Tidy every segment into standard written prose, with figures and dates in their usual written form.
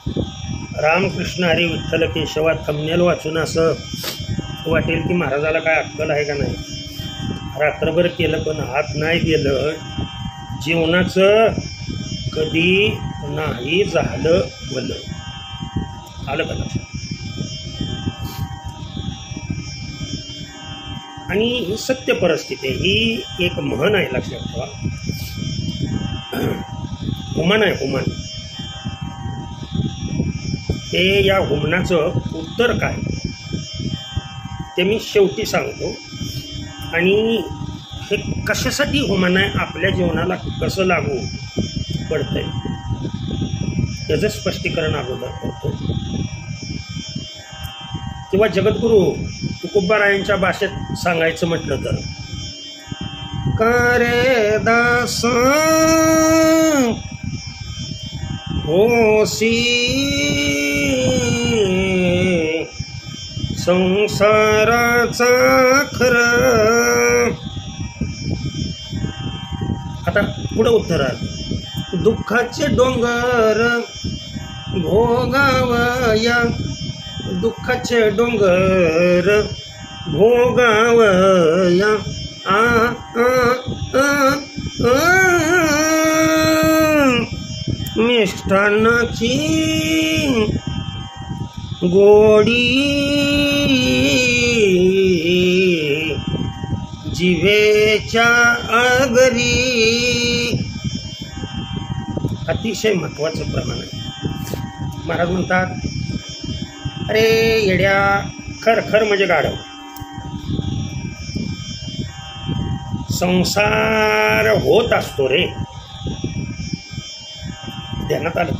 रामकृष्ण हरी विठ्ठल केशवा थंबनेल वाचून असं वाटेल की महाराजाला काय अक्कल आहे का नाही. रात्रभर केलं पण हात नाही गेलं. जीवनाचं कधी नाही झालं भलं. आलं का लक्षात. आणि ही सत्य परिस्थिती आहे. ही एक म्हण आहे, लक्षात ठेवा. हुमन आहे, हुमन. हे या हुमनाचं उत्तर काय ते मी शेवटी सांगतो. आणि हे कशासाठी हुमन आहे, आपल्या जीवनाला कसं लागू पडतंय त्याचं स्पष्टीकरण अगोदर करतो. किंवा जगद्गुरू तुकोबारायांच्या भाषेत सांगायचं म्हटलं तर, करे दास होसी संसाराचा खरं. आता पुढं उत्तर आहे. दुःखाचे डोंगर भोगावया, दुःखाचे डोंगर भोगावया. आ मिष्टान्नाची गोडी जिवेच्या आगरी. अतिशय महत्वाचं प्रमाण आहे. महाराज म्हणतात, अरे येड्या, खर खर म्हणजे गाढव. संसार होत असतो रे, ध्यानात आलं.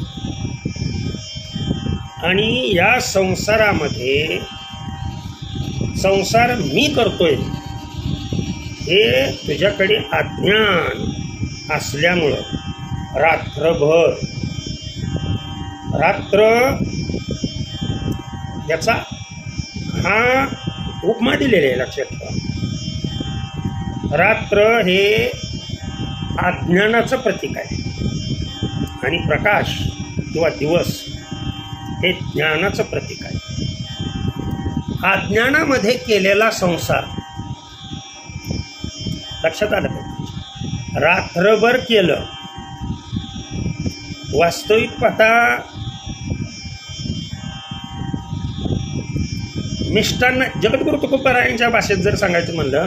आणि या संसारामध्ये संसार मी करतोय हे तुझ्याकडे अज्ञान असल्यामुळं रात्र याचा हा उपमा दिलेला आहे, लक्षात ठेवा. रात्र हे अज्ञानाचं प्रतीक आहे आणि प्रकाश किंवा दिवस हे ज्ञानाचं प्रतीक आहे. अज्ञानामध्ये केलेला संसार, लक्षात आलं पाहिजे. रात्रभर केलं, वास्तविक पाहता मिष्टान्न, जगद्गुरू तुकोबारायांच्या भाषेत जर सांगायचं म्हणलं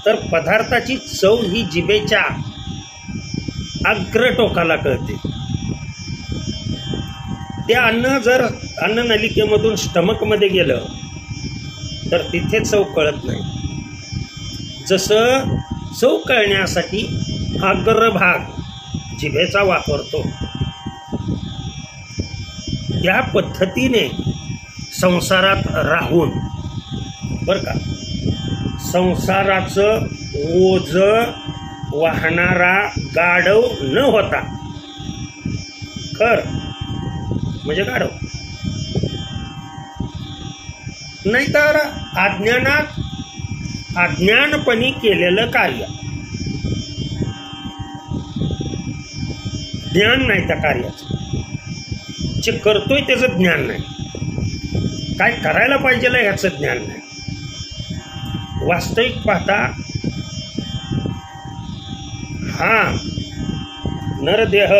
तर पदार्थाची चव ही जिभेच्या अग्रटोकाला कळते. ते अन्न जर अन्न नलिकेमधून स्टमकमध्ये गेलं तर तिथे चव कळत नाही. जसं चव कळण्यासाठी अग्रभाग जिभेचा वापरतो, या पद्धतीने संसारात राहून बरं का, संसाराचं ओझ वाहणारा गाढव न होता, खर म्हणजे गाढव, नाहीतर अज्ञानपणी केलेलं कार्य, ज्ञान नाही त्या कार्याचं, जे करतोय त्याचं ज्ञान नाही, काय करायला पाहिजे ह्याचं ज्ञान नाही. वास्तविक पाहता हा नरदेह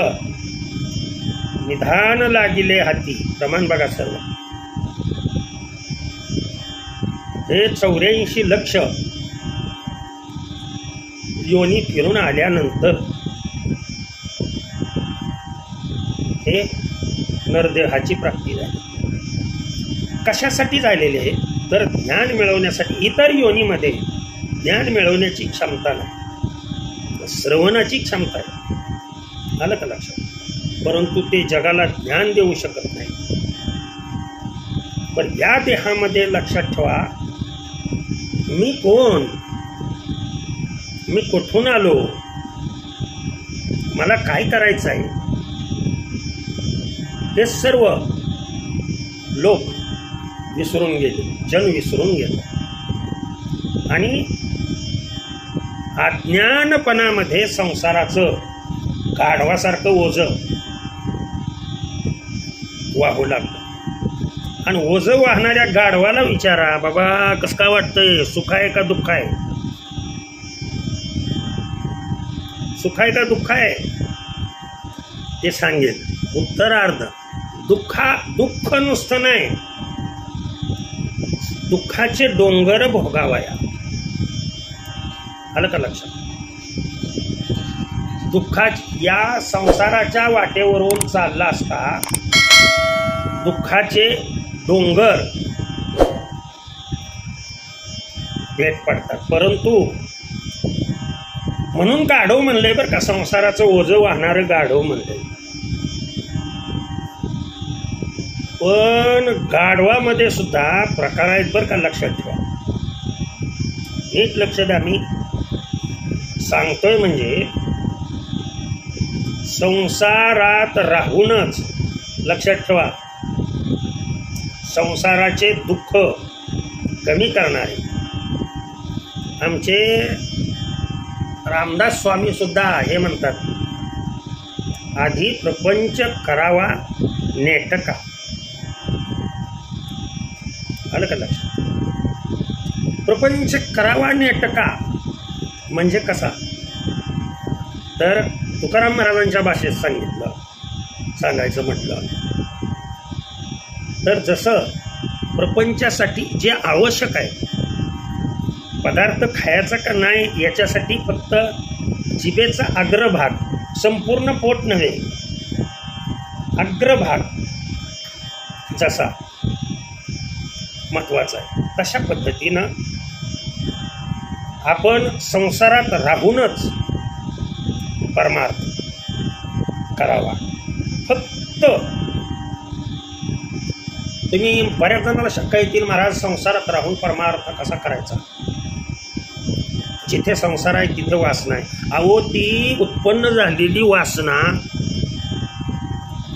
निधान लागिले हाती, प्रमाण बघा सर्व. हे 84 लक्ष योनी फिरून आल्यानंतर हे नरदेहाची प्राप्ती झाली. कशासाठी झालेली आहे तर ज्ञान मिळवण्यासाठी. इतर योनीमध्ये ज्ञान मिळवण्याची क्षमता नाही, श्रवणाची क्षमता आहे, आलं का लक्षात. परंतु ते जगाला ज्ञान देऊ शकत नाही. पण या देहामध्ये लक्षात ठेवा, मी कोण, मी कुठून आलो, मला काय करायचं आहे, हे सर्व लोक विसरून गेले, जन विसरून गेले. आणि अज्ञानपणामध्ये संसाराचं गाढवासारखं ओझं वाहू लागलं. आणि ओझं वाहणाऱ्या गाढवाला विचारा, बाबा कसं काय वाटतंय, सुख आहे का दुःख आहे, सुख आहे का दुःख आहे, ते सांगेल. उत्तरार्ध दुःख नुसतं नाही, दुःखाचे डोंगर भोगावया. आलं का लक्षात? या संसाराच्या वाटेवरून चालला असता दुःखाचे डोंगर भेट पडतात. परंतु म्हणून गाढव म्हणलंय बरं का, संसाराचं ओझं वाहणारं गाढव म्हणलंय. पण गाढवामध्ये सुद्धा प्रकार आहेत बरं का, लक्षात ठेवा. नीट लक्ष द्या. मी सांगतोय म्हणजे संसारात राहूनच, लक्षात ठेवा, संसाराचे दुःख कमी करणारे आमचे रामदास स्वामी सुद्धा हे म्हणतात, आधी प्रपंच करावा नेटका. आलं का लक्षात? प्रपंच करावा नेटका म्हणजे कसा, तर तुकाराम महाराजांच्या भाषेत सांगायचं म्हटलं तर जसं प्रपंचासाठी जे आवश्यक आहे, पदार्थ खायचा का नाही याच्यासाठी फक्त जिभेचा अग्रभाग, संपूर्ण पोट नव्हे, अग्रभाग जसा महत्वाचा आहे, तशा पद्धतीनं आपण संसारात राहूनच परमार्थ करावा. फक्त तुम्ही बऱ्याच जणांना शंका येतील, महाराज संसारात राहून परमार्थ कसा करायचा, जिथे संसार आहे तिथे वासना आहे. अहो, ती उत्पन्न झालेली वासना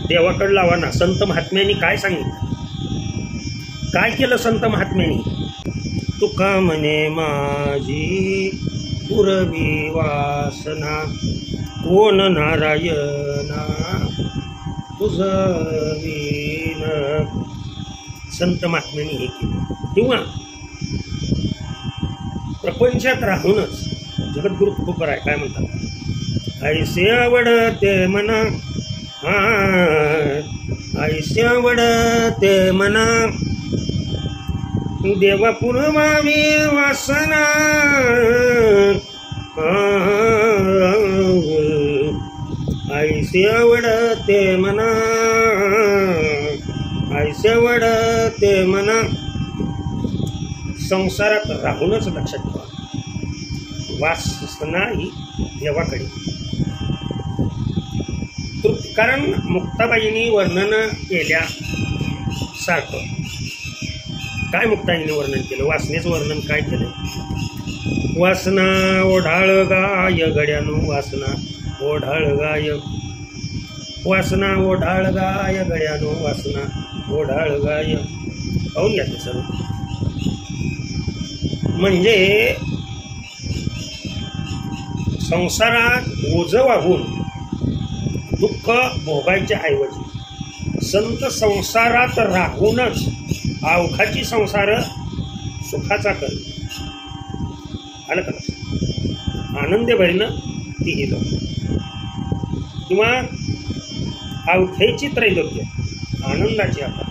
देवाकडे लावा ना. संत महात्म्यांनी काय सांगितलं, काय केलं संत महात्म्यांनी? तुका म्हणे माझी पुरवी वासना, कोण नारायणा तुझ वीण. संत महात्म्यांनी हे केलं. किंवा प्रपंचात राहूनच जगद्गुरु तुकोबर आहे, काय म्हणतात, ऐसे आवडते मना, ऐसे आवडते मना, देवा पुरवावी वासना, ऐसे आवडते मना, ऐसे आवडते मना. संसारात राहूनच, लक्षात ठेवा, वासना ही देवाकडे. कारण मुक्ताबाईंनी वर्णन केल्या सारखं, काय मुक्ताबाईंनी वर्णन केलं, वासनेचं वर्णन काय केलं? वासना ओढाळ गाय गड्यानो, वासना ओढाळ गाय, वासना ओढाळ गाय गड्यानो, वासना ओढाळ गाय. पाहून घ्या ते सर्व. म्हणजे संसारात ओझं वाहून दुःख भोगायच्या ऐवजी संत संसारात राहूनच अवघाची संसार सुखाचा कर. आलं का? आनंदे भरीनं ती लोक, किंवा अवघेची त्रैलोक्य, आनंदाची. आता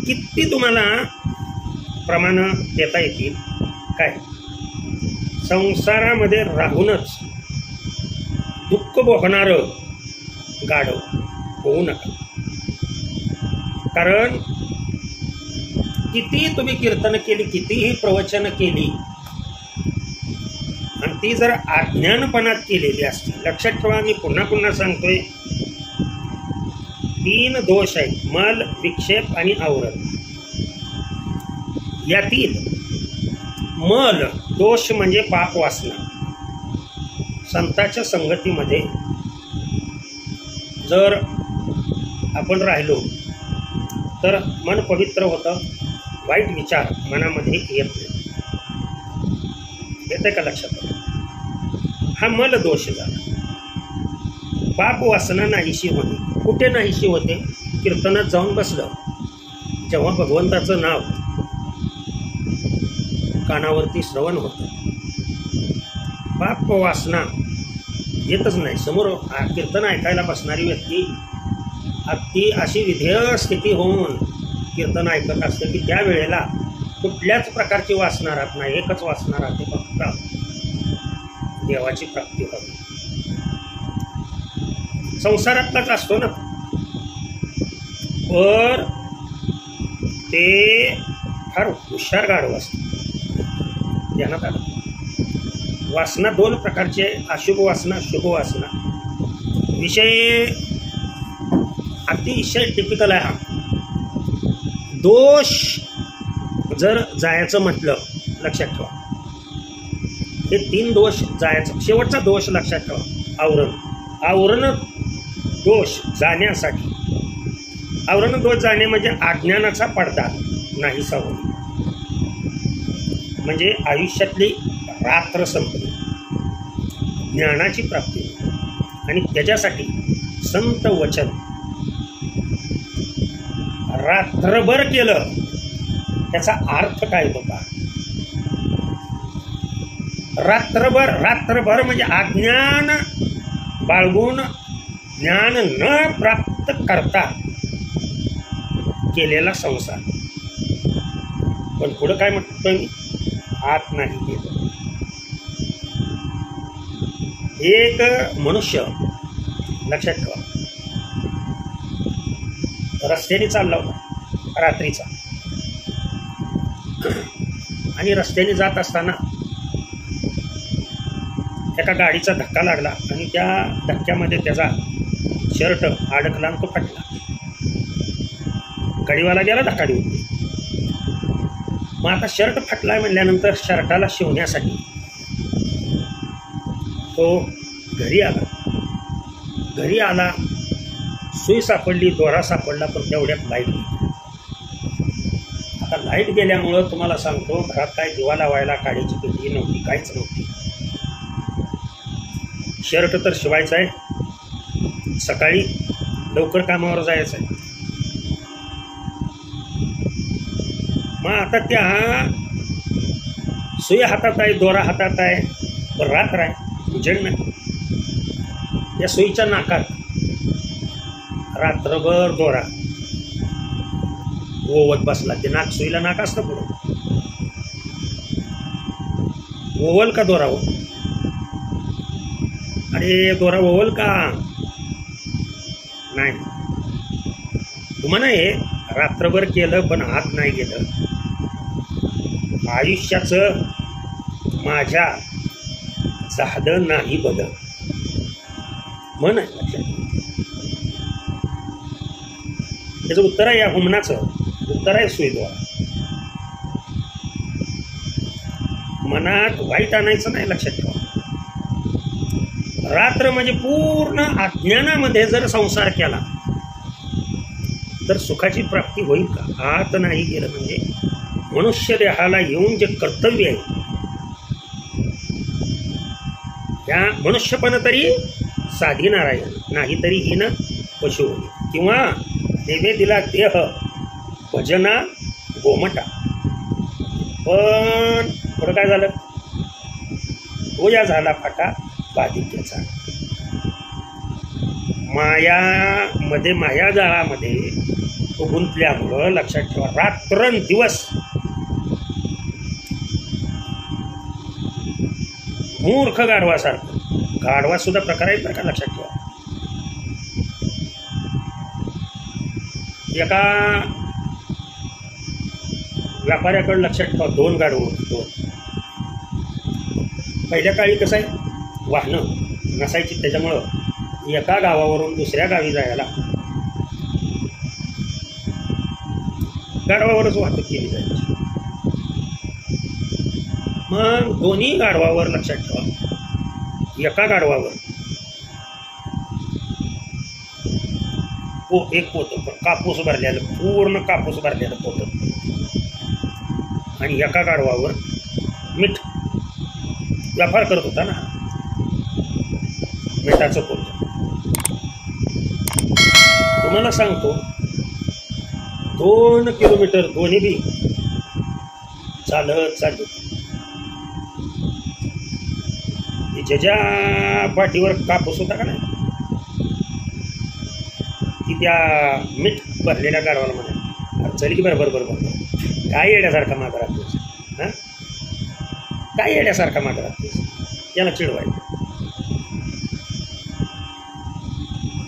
किती तुम्हाला प्रमाण देता येतील काय? संसारामध्ये राहूनच दुःख भोगणारं गाढव होऊ नका. कारण किती तुम्ही कीर्तन केली, कितीही प्रवचन केली, आणि ती जर अज्ञानपणात केलेली असते, लक्षात ठेवा, मी पुन्हा पुन्हा सांगतोय, 3 दोष आहेत, मल, विक्षेप आणि आवरण. यातील मल दोष म्हणजे पाप वासना. संतांच्या संगतीमध्ये जर आपण राहिलो तर मन पवित्र होतं, वाईट विचार मनामध्ये येत नाही. येते का लक्षात? हा मल दोष झाला. पाप वासना नाहीशी होणे. कुठे नाहीशी होते? कीर्तनात जाऊन बसलं, जेव्हा भगवंताचं नाव कानावरती श्रवण होतं, पाप वासना येतच नाही. समोर कीर्तन ऐकायला बसणारी व्यक्ती अगदी अशी विधेय स्थिती होऊन कीर्तन ऐकत असते की त्या वेळेला कुठल्याच प्रकारची वासना राहत नाही. एकच वासना राहते, फक्त देवाची प्राप्ती व्हावी. संसारातलाच असतो ना, पर ते फार हुशार गाढव असतं. ध्यानात आलं. वासना दोन प्रकारचे, अशुभ वासना, शुभ वासना. विषय अतिशय टिपिकल आहे हा. दोष जर जायचं म्हटलं, लक्षात ठेवा, हे 3 दोष जायचं. शेवटचा दोष लक्षात ठेवा, आवरण दोष जाण्यासाठी. आवरण दोष जाणे म्हणजे अज्ञानाचा पडदा नाहीसा होणे, म्हणजे आयुष्यातली रात्र संपली, ज्ञानाची प्राप्ती. आणि त्याच्यासाठी संत वचन रात्रभर केलं, त्याचा अर्थ काय होता? रात्रभर म्हणजे अज्ञान बाळगून ज्ञान न प्राप्त करता केलेला संसार. पण पुढं काय म्हणतोय मी? आत नाही गेलं. एक मनुष्य, लक्षात ठेवा, रस्त्याने चालला होता रात्रीचा, आणि रस्त्याने जात असताना एका गाडीचा धक्का लागला आणि त्या धक्क्यामध्ये त्याचा शर्ट अडकला आणि तो फाटला. गाडीवाला गेला धक्का देऊन. मग आता शर्ट फाटलाय म्हणल्यानंतर शर्टाला शिवण्यासाठी तो घरी आला. सुई सापडली, दोरा सापडला, पण तेवढ्यात लाईट गेली. आता लाईट गेल्यामुळं तुम्हाला सांगतो, घरात काय दिवा लावायला काडीची पेटी नव्हती, काहीच नव्हती. शर्ट तर शिवायचं आहे, सकाळी लवकर कामावर जायचं आहे. मग आता त्या सुई हातात आहे, दोरा हातात आहे, पण रात्र आहे, उजेड नाही. या सुईच्या नाकात रात्रभर दोरा ओवत बसला. ते नाक, सुईला नाक असतं पुढं, ओवल का दोरा हो? अरे दोरा ओवल का नाही? तुम्हाला हे रात्रभर केलं पण आत नाही गेलं. आयुष्याचं माझ्या झालं नाही बदल म्हण आहे. लक्षात, त्याचं उत्तर आहे, या हुमनाचं उत्तर आहे सुईद्वारा. मनात वाईट आणायचं नाही, लक्षात ठेवा. रात्र म्हणजे पूर्ण अज्ञानामध्ये जर संसार केला तर सुखाची प्राप्ती होईल का? आत नाही गेलं म्हणजे मनुष्य देहाला येऊन जे कर्तव्य आहे त्या मनुष्यपण तरी साधी नारायण, नाही तरी हीन पशु, किंवा देवे दिला देह भजना गोमटा. पण पुढं काय झालं? तो या झाला फाटा बाधिक्याचा. मायामध्ये, मायाजाळामध्ये तो गुंतल्यामुळं, लक्षात ठेवा, रात्रंदिवस मूर्ख गाढवासारखं. गाढवा सुद्धा प्रकार आहेत बरं का, लक्षात ठेवा. एका व्यापाऱ्याकडे, लक्षात ठेवा, 2 गाढवं होती. 2. पहिल्या काळी कसं आहे, वाहनं नसायची, त्याच्यामुळं एका गावावरून दुसऱ्या गावी जायला गाढवावरच वाहतूक केली जायची. मग दोन्ही गाढवावर, लक्षात ठेवा, एका गाढवावर एक पोतं कापूस भरलेलं, पूर्ण कापूस भरलेलं पोतं, आणि एका गाढवावर मीठ. व्यापार करत होता ना, मिठाचं पोतं. तुम्हाला सांगतो, 2 किलोमीटर दोन्ही बी चालत चालू. ज्याच्या पाठीवर कापूस होता का नाही ती त्या मीठ भरलेल्या गाडवाला म्हणा चल की बरोबर बरोबर काय येड्यासारखा मागं राहतोस, हां काय येड्यासारखा मागं राहतोस, याला चिडवायचं.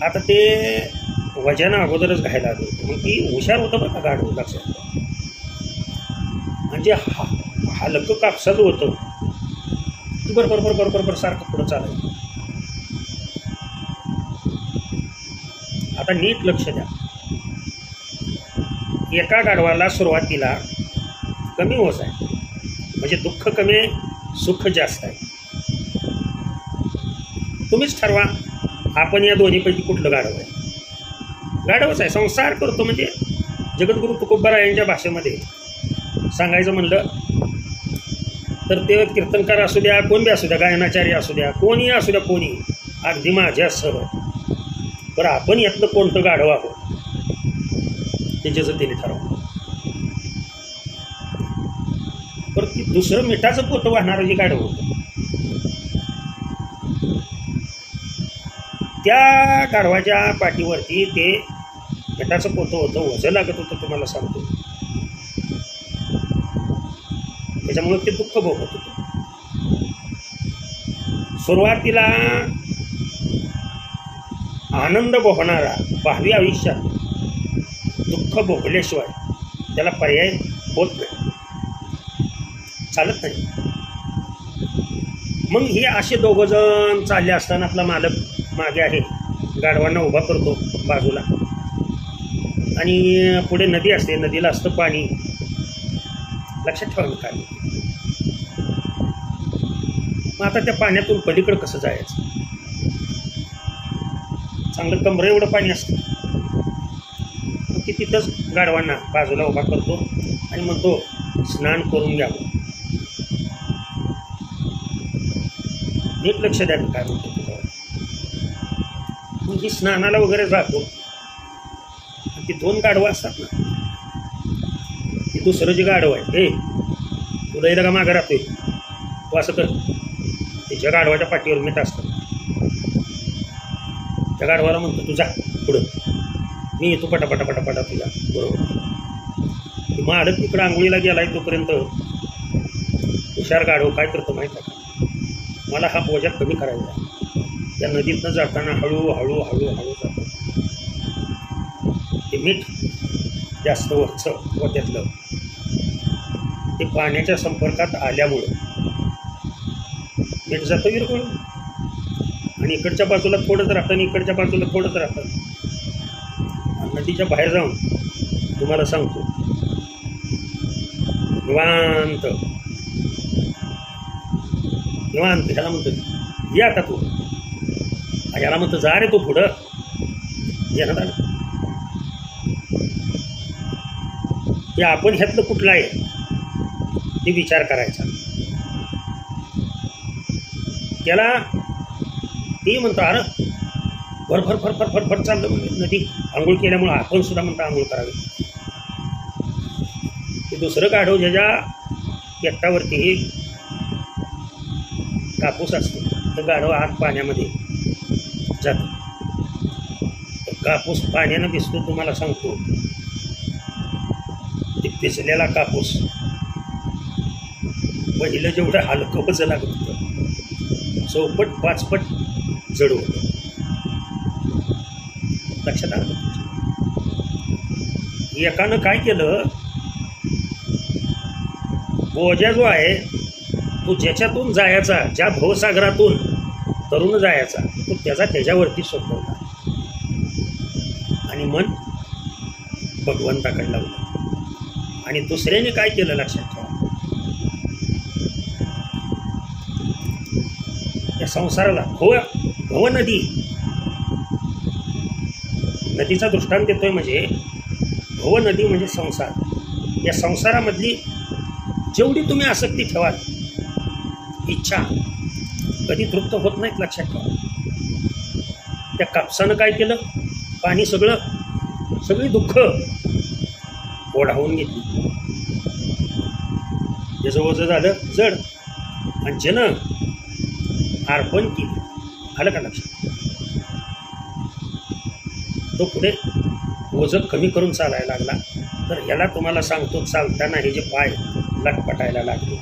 आता ते वजन अगोदरच घायला आलं होतं, मग ती हुशार होतं बरं का गाडवं लक्षात. म्हणजे हलकं कापसाचं होतं बरोबर बरोबर बरोबर सारखं पुढं चालायचं. आता नीट लक्ष द्या. एका गाढवाला सुरुवातीला कमी ओझ आहे, म्हणजे दुःख कमी सुख जास्त आहे. तुम्हीच ठरवा आपण या दोन्हीपैकी कुठलं गाढव आहे. गाढवच आहे, संसार करतो. म्हणजे जगद्गुरू तुकोबाराय यांच्या भाषेमध्ये सांगायचं म्हणलं तर ते कीर्तनकार असू द्या, कोण बी असू द्या, गायनाचार्य असू द्या, कोणी असू द्या, कोणी अगदी माझ्यासह. बरं आपण यातलं कोणतं गाढव आहोत त्याच्याचं तिने ठरवलं. बरं ती दुसरं मिठाचं पोतं वाहणारं जे गाढव होतं त्या गाढवाच्या पाठीवरती ते मिठाचं पोतं होतं, वजन लागत होतं तुम्हाला सांगतो. त्याच्यामुळे ते दुःख भोगत होतं. सुरुवातीला आनंद भोगणारा भावी आयुष्यात दुःख भोगल्याशिवाय त्याला पर्याय होत नाही, चालत नाही. मग हे असे दोघं जण चालले असताना आपला मालक मागे आहे, गाढवांना उभा करतो बाजूला आणि पुढे नदी असते, नदीला असतं पाणी. लक्षात ठेवा मी काय. मग आता त्या पाण्यातून पलीकडं कसं जायचं. चांगलं कमरे एवढं पाणी असतं. मग ती तिथंच गाढवांना बाजूला उभा करतो आणि म्हणतो स्नान करून घ्यावं. नीट लक्ष द्या काय म्हणतो तुझ्यावर. मग ही स्नानाला वगैरे जातो. ती 2 गाढवं असतात ना, ती दुसरं जे गाढव आहे हे तुला येतं का मागं राहतोय तू असं कर. त्याच्या गाढवाच्या पाठीवर मीठ असतं. त्या गाढवाला म्हणतो तू जा पुढं, मी येतो पटापटा पटापटा तुझ्या बरोबर. माडत तिकडं आंघोळीला गेलाय तोपर्यंत हुशार गाढव काय करतो माहीत आहे का, मला हा बोजा कमी करायचा. त्या नदीतनं जाताना हळूहळू हळूहळू जातो. ते मीठ जास्त वरचं व त्यातलं ते पाण्याच्या संपर्कात आल्यामुळं मीठ जातं विरघळून. आणि इकडच्या बाजूला थोडंच राहतं आणि इकडच्या बाजूला थोडंच राहतं. नदीच्या बाहेर जाऊन तुम्हाला सांगतो निवांत निवांत ह्याला म्हणतो या आता तू, याला म्हणतो जा रे तू पुढं येणार आलं. की आपण ह्यातलं कुठलं आहे ते विचार करायचा. त्याला ते म्हणतो अरे भरभर फरफर फरफर चाललं म्हणजे नदी आंघोळ केल्यामुळं आपण सुद्धा म्हणतो आंघोळ करावी. ते दुसरं गाढव ज्याच्या पेटावरती कापूस असतो तर गाढव आत पाण्यामध्ये जातो. कापूस पाण्यानं भिजतो. तुम्हाला सांगतो ते भिजलेला कापूस पहिलं जेवढं हलकं वजन लागत होतं 4-5 पट जड होतं. लक्षात आलं. एकानं काय केलं, बोजा जो आहे तो ज्याच्यातून जायचा, ज्या भवसागरातून तरुण जायचा तो त्याच्यावरती सोपवला आणि मन भगवंताकडे लावलं. आणि दुसऱ्याने काय केलं लक्षात ठेवा, त्या संसाराला भव नदी, नदीचा दृष्टांत देतोय म्हणजे भव नदी म्हणजे संसार. या संसारामधली जेवढी तुम्ही आसक्ती ठेवाल, इच्छा कधी तृप्त होत नाहीत. लक्षात ठेवा. त्या कापसानं काय केलं, पाणी सगळी दुःख ओढावून घेतली. त्याचं ओझं झालं जड आणि ज्यानं अर्पण केली. आलं का लक्षात? तो पुढे ओझं कमी करून चालायला लागला. तर याला तुम्हाला सांगतो, चालताना हे जे पाय लटपटायला लागले.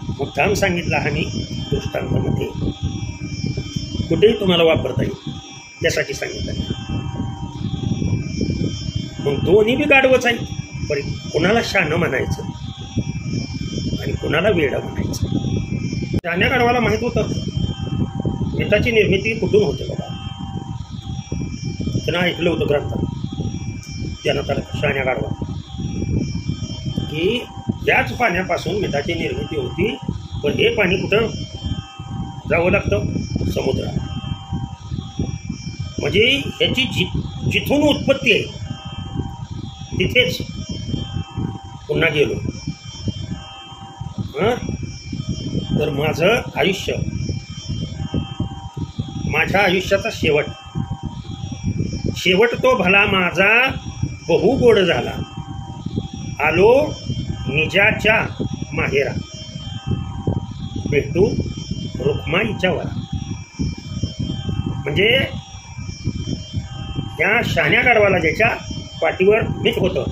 मुद्दाम सांगितलं हा मी दृष्टांतामध्ये, कुठेही तुम्हाला वापरता येईल त्यासाठी सांगितलं. मग दोन्ही बी गाढवच आहे. पण कुणाला शहाणं म्हणायचं आणि कुणाला वेडं म्हणायचं. शहाण्या गाढवाला माहीत होतं मिठाची निर्मिती कुठून होते बाबा. त्यानं ऐकलं होतं ग्रंथात, त्यानं त्याला शहाण्या गाढवा की याच पाण्यापासून मिठाची निर्मिती होती. पण हे पाणी कुठं जावं लागतं? समुद्रात. म्हणजे ह्याची जिथून उत्पत्ती आहे तिथेच पुन्हा गेलो. तर माझं आयुष्य, माझ्या आयुष्याचा शेवट तो भला माझा बहु गोड झाला. आलो निजाच्या माहेरा, भेटू रुक्माईच्या वरा. म्हणजे त्या शहाण्या गाढवाला ज्याच्या पाठीवर मीठ होतं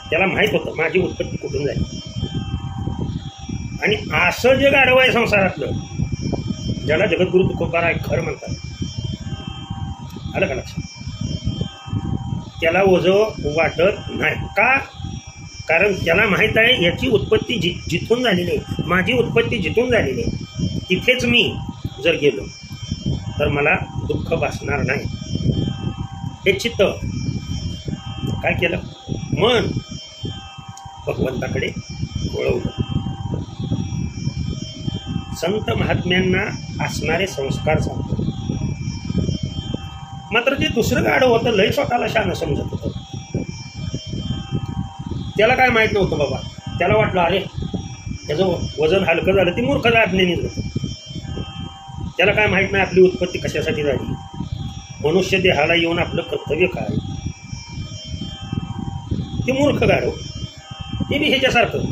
त्याला माहीत होतं माझी उत्पत्ती कुठून झाली. आणि असं जे गाढव आहे संसारातलं, ज्याला जगद्गुरु तुकोबार आहे खरं म्हणतात, आलं का लक्षात? त्याला ओझं वाटत नाही का? कारण त्याला माहीत आहे याची उत्पत्ती जिथून झालेली आहे, माझी उत्पत्ती जिथून झालेली आहे तिथेच मी जर गेलो तर मला दुःख भासणार नाही. हे चित्त काय केलं? मन भगवंताकडे वळवलं. संत महात्म्यांना असणारे संस्कार सांगतो. मात्र ते दुसरं गाढव होतं, लय स्वतःला शहाणं समजत होतं. त्याला काय माहीत नव्हतं बाबा. त्याला वाटलं अरे त्याचं वजन हलकं झालं, ती मूर्ख आज्ञेनेच होतं. त्याला काय माहीत नाही आपली उत्पत्ती कशासाठी झाली, मनुष्य देहाला येऊन आपलं कर्तव्य काय. ते मूर्ख गाढव ते बी ह्याच्यासारखं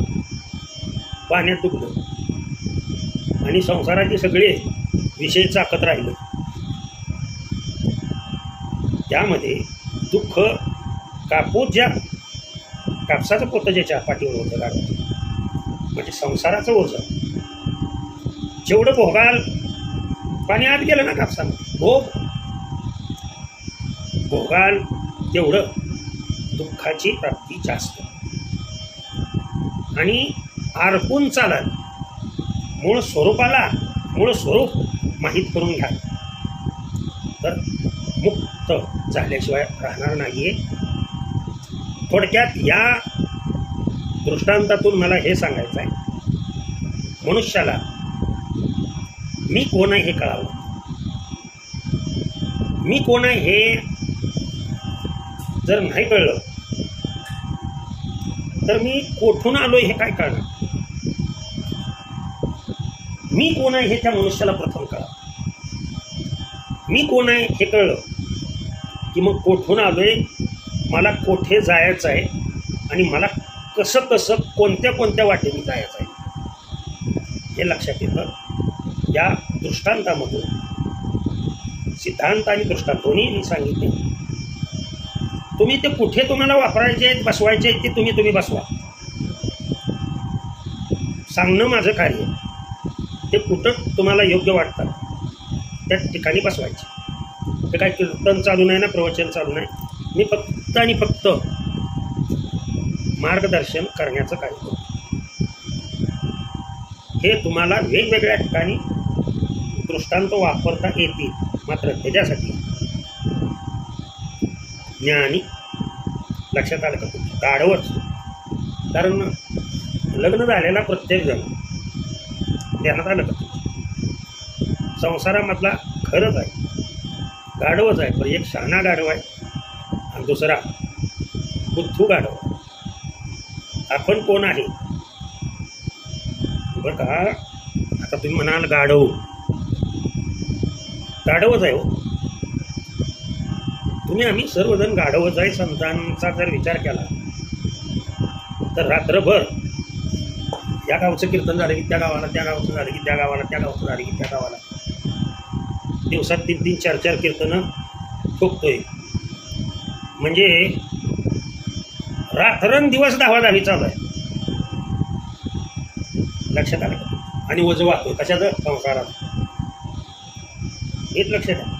पाण्यात डुबलं आणि संसाराचे सगळे विषय चाकत राहिले. त्यामध्ये दुःख ज्या कापसाचं पोतं ज्याच्या पाठीवर होतं गाढव, म्हणजे संसाराचं ओझं जेवढं भोगाल, पाणी आत गेलं ना कापसानं, भोगाल तेवढं दुःखाची प्राप्ती जास्त. आणि अर्पून चालाल, मूळ स्वरूप माहीत करून घ्या तर मुक्त झाल्याशिवाय राहणार नाहीये. थोडक्यात या दृष्टांतातून मला हे सांगायचं आहे, मनुष्याला मी कोण आहे हे कळावं. मी कोण आहे हे जर नाही कळलं तर मी कोठून आलोय हे काय कळणार. मी कोण आहे हे त्या मनुष्याला प्रथम कळावं. मी कोण आहे हे कळलं की मग कोठून आलोय, मला कोठे जायचं आहे आणि मला कसं कोणत्या वाटेने जायचं आहे हे लक्षात येतं. या दृष्टांतामधून सिद्धांत आणि दृष्टांत दोन्ही मी सांगितले. तुम्ही ते कुठे तुम्हाला वापरायचे आहेत, बसवायचे आहेत, ते तुम्ही बसवा. सांगणं माझं कार्य. ते कुठं तुम्हाला योग्य वाटतं त्या ठिकाणी बसवायचे. ते काय कीर्तन चालू नाही ना, प्रवचन चालू नाही. मी फक्त आणि फक्त मार्गदर्शन करण्याचं कार्य करतो. हे तुम्हाला वेगवेगळ्या ठिकाणी दृष्टांत वापरता येतील. मात्र त्याच्यासाठी ज्ञानी लक्षात आलं का तुमचं गाढवच. कारण लग्न झालेला प्रत्येक जण ध्यानात आलं का तुमचं संसारामधला खरंच आहे गाढवच आहे. पण एक शहाणा गाढव आहे आणि दुसरा बुद्धू गाढव. आपण कोण आहे बरं का? आता तुम्ही म्हणाल गाढवच आहे हो. तुम्ही तुम्ही आम्ही सर्वजण गाढवजाई संतांचा जर विचार केला तर रात्रभर या गावचं कीर्तन झालं की त्या गावाला, त्या गावचं झालं की त्या गावाला, त्या गावचं झालं की त्या गावाला, दिवसात 3-3, 4-4 कीर्तनं ठोकतोय. म्हणजे रात्रंदिवस धावाधावी चालू आहे. लक्षात आलं का? आणि वजं वाहतोय कशाचं? संसारात. हेच लक्षात आहे.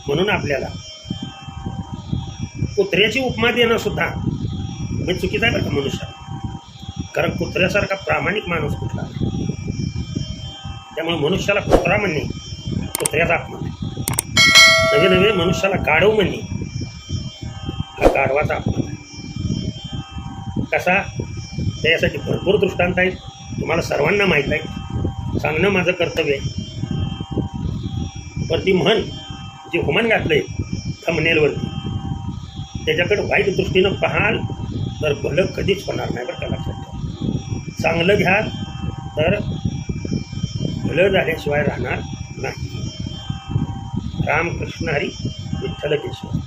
म्हणून आपल्याला कुत्र्याची उपमा देणं सुद्धा म्हणजे चुकीचं आहे बरं का मनुष्याला. कारण कुत्र्यासारखा प्रामाणिक माणूस कुठला नाही. त्यामुळे मनुष्याला कुत्रा म्हणणे कुत्र्याचा अपमान आहे. नवे नवे मनुष्याला गाढव म्हणणे हा गाढवाचा अपमान आहे. कसा? त्यासाठी भरपूर दृष्टांत आहेत, तुम्हाला सर्वांना माहीत आहे, सांगणं माझं कर्तव्य आहे. पण ती म्हण जे हुमान घातलंय थंबनेलवरती त्याच्याकडे वाईट दृष्टीनं पाहाल तर भलं कधीच होणार नाही बरं का. लक्षात ठेवा. चांगलं घ्या तर भलं झाल्याशिवाय राहणार नाही. रामकृष्ण हरी, विठ्ठल केशव.